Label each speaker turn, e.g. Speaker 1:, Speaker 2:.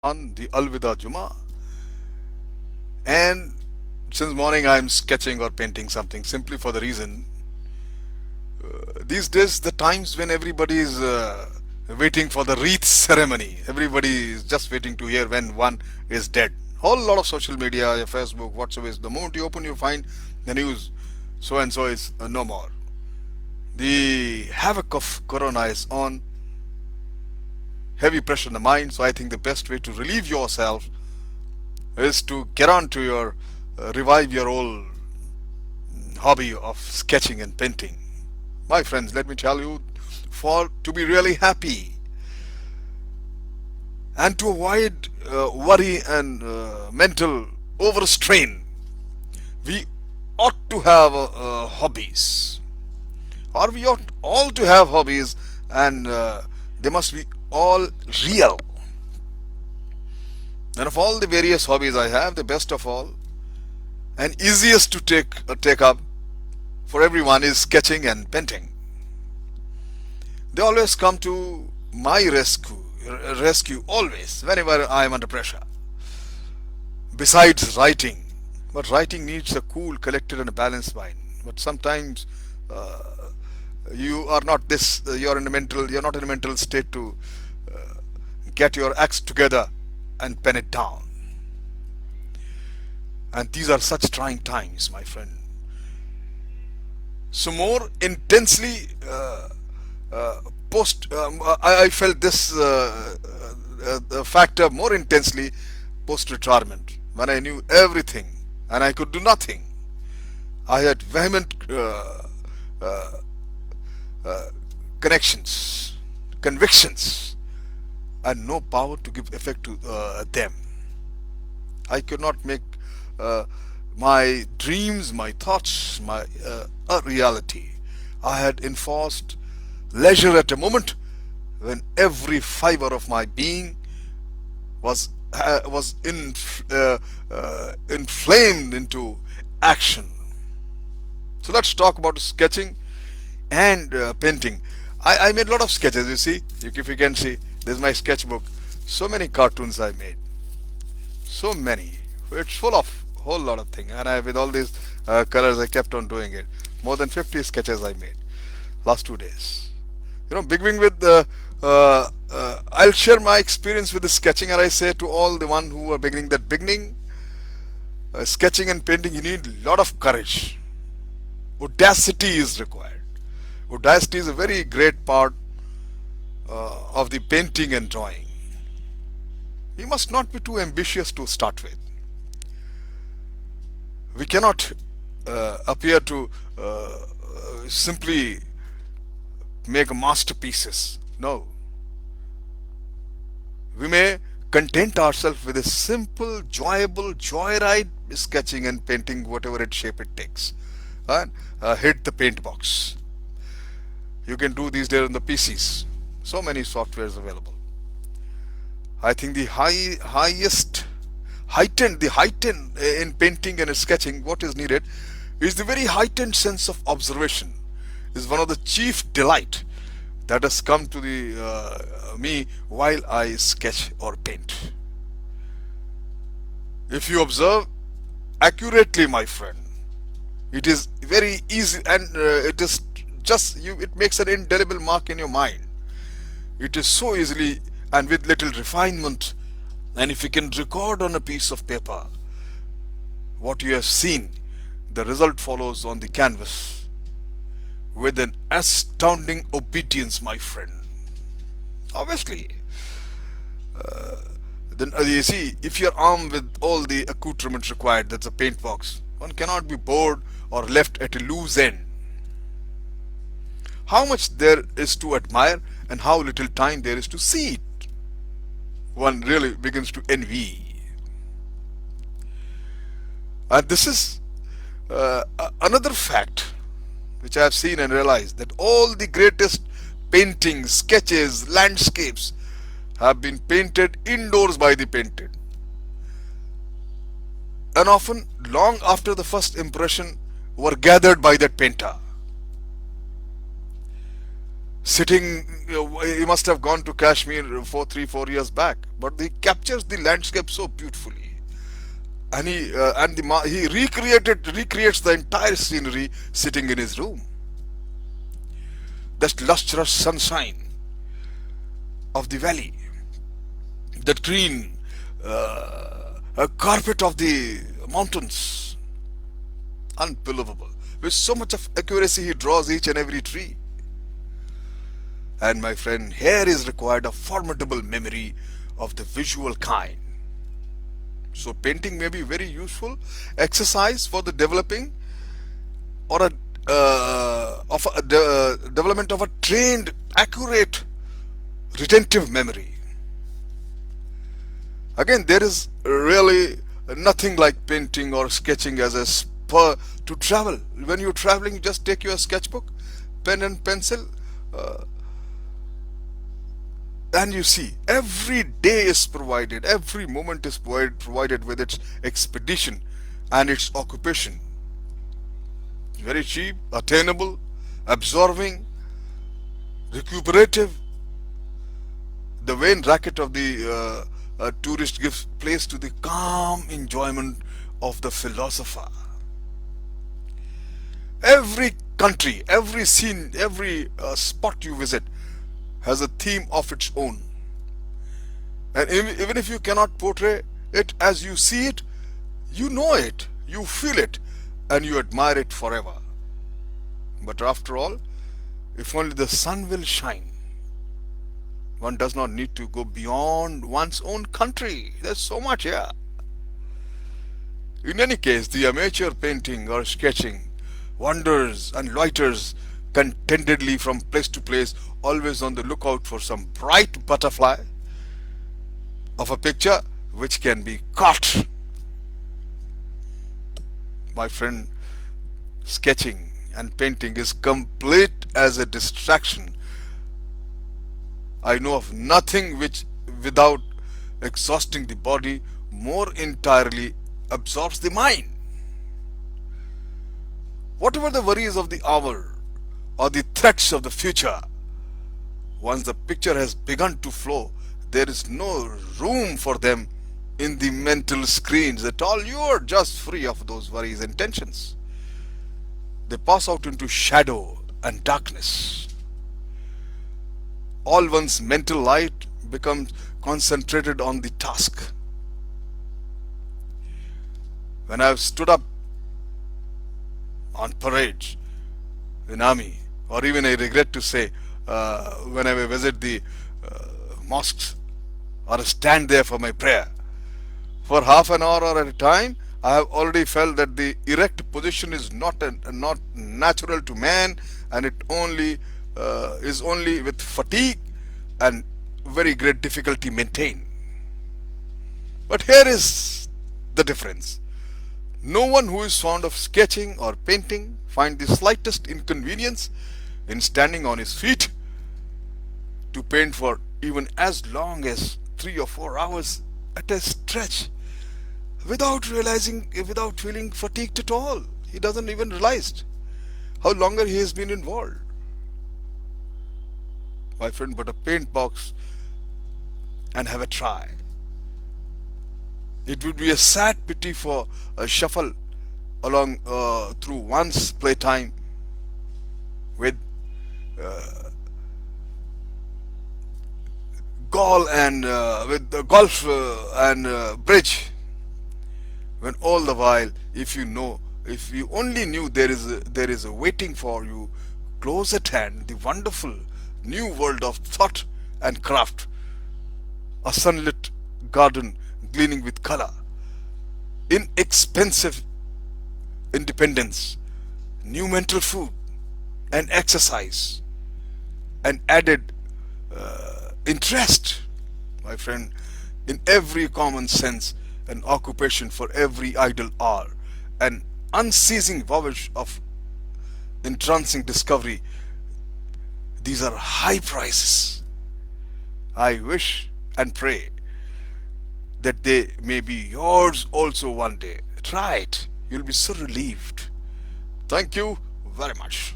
Speaker 1: on the Alvida Juma, and since morning I'm sketching or painting something simply for the reason these days the times when everybody is waiting for the wreath ceremony. Everybody is just waiting to hear when one is dead. Whole lot of social media, your Facebook, whatsoever is the moment you open you find the news so and so is no more. The havoc of corona is on, heavy pressure in the mind, so I think the best way to relieve yourself is to get on to your revive your old hobby of sketching and painting. My friends, let me tell you, for to be really happy and to avoid worry and mental overstrain, we ought to have hobbies, or we ought all to have hobbies, and they must be all real. And of all the various hobbies I have, the best of all and easiest to take up for everyone is sketching and painting. They always come to my rescue always whenever I am under pressure. Besides writing, but writing needs a cool, collected, and a balanced mind. But sometimes uh, you are not this. You're not in a mental state to get your acts together and pen it down. And these are such trying times, my friend. So more intensely post I felt this factor more intensely post retirement when I knew everything and I could do nothing. I had vehement connections, convictions, and no power to give effect to them. I could not make uh, my dreams, my thoughts, my a reality. I had enforced leisure at a moment when every fiber of my being was inflamed into action. So let's talk about sketching and painting. I made a lot of sketches. You see, if you can see, there's my sketchbook. So many cartoons I made. So many. It's full of whole lot of things, and I with all these colors I kept on doing it. More than 50 sketches I made last 2 days. Beginning with I'll share my experience with the sketching, and I say to all the one who are beginning that beginning sketching and painting, you need a lot of courage. Audacity is required. Audacity is a very great part of the painting and drawing. We must not be too ambitious to start with. We cannot appear to simply make masterpieces. No. We may content ourselves with a simple, joyable, joyride sketching and painting, whatever its shape it takes. And hit the paint box. You can do these days on the PCs. So many softwares available. I think the heightened in painting and sketching, what is needed is the very heightened sense of observation. Is one of the chief delight that has come to the me while I sketch or paint. If you observe accurately, my friend, it is very easy, and it is just you. It makes an indelible mark in your mind. It is so easily and with little refinement, and if you can record on a piece of paper what you have seen, the result follows on the canvas with an astounding obedience, my friend. Obviously, then you see, if you're armed with all the accoutrements required, that's a paint box, one cannot be bored or left at a loose end. How much there is to admire and how little time there is to see it, one really begins to envy. And this is another fact which I have seen and realized, that all the greatest paintings, sketches, landscapes have been painted indoors by the painted, and often long after the first impression were gathered by that painter. sitting. He must have gone to Kashmir for 3 4 years back, but he captures the landscape so beautifully, and he recreates the entire scenery sitting in his room. That lustrous sunshine of the valley, that green carpet of the mountains, unbelievable. With so much of accuracy, he draws each and every tree. And my friend, here is required a formidable memory of the visual kind. So painting may be very useful exercise for the developing or a of a development of a trained, accurate, retentive memory. Again, there is really nothing like painting or sketching as a spur to travel. When you're traveling, you just take your sketchbook, pen and pencil, uh, and you see every day is provided, every moment is provided with its expedition and its occupation. Very cheap, attainable, absorbing, recuperative. The vain racket of the tourist gives place to the calm enjoyment of the philosopher. Every country, every scene, every spot you visit has a theme of its own. And even if you cannot portray it as you see it, you know it, you feel it, and you admire it forever. But after all, if only the sun will shine, one does not need to go beyond one's own country. There's so much here. In any case, the amateur painting or sketching wanders and loiters contentedly from place to place, always on the lookout for some bright butterfly of a picture which can be caught. My friend, sketching and painting is complete as a distraction. I know of nothing which, without exhausting the body, more entirely absorbs the mind. Whatever the worries of the hour or the threats of the future, once the picture has begun to flow, there is no room for them in the mental screens at all. You are just free of those worries and tensions. They pass out into shadow and darkness. All one's mental light becomes concentrated on the task. When I've stood up on parades in army, or even I regret to say, when I visit the mosques or stand there for my prayer, for half an hour or at a time, I have already felt that the erect position is not natural to man, and it only is only with fatigue and very great difficulty maintained. But here is the difference. No one who is fond of sketching or painting finds the slightest inconvenience in standing on his feet to paint for even as long as 3 or 4 hours at a stretch without feeling fatigued at all. He doesn't even realize how longer he has been involved. My friend, put a paint box and have a try. It would be a sad pity for a shuffle along through one's playtime with golf and bridge, when all the while, if you only knew there is a waiting for you close at hand, the wonderful new world of thought and craft, a sunlit garden gleaming with color, inexpensive independence, new mental food and exercise, and added interest, my friend, in every common sense, an occupation for every idle hour, an unceasing voyage of entrancing discovery. These are high prices. I wish and pray that they may be yours also one day. Try it. You'll be so relieved. Thank you very much.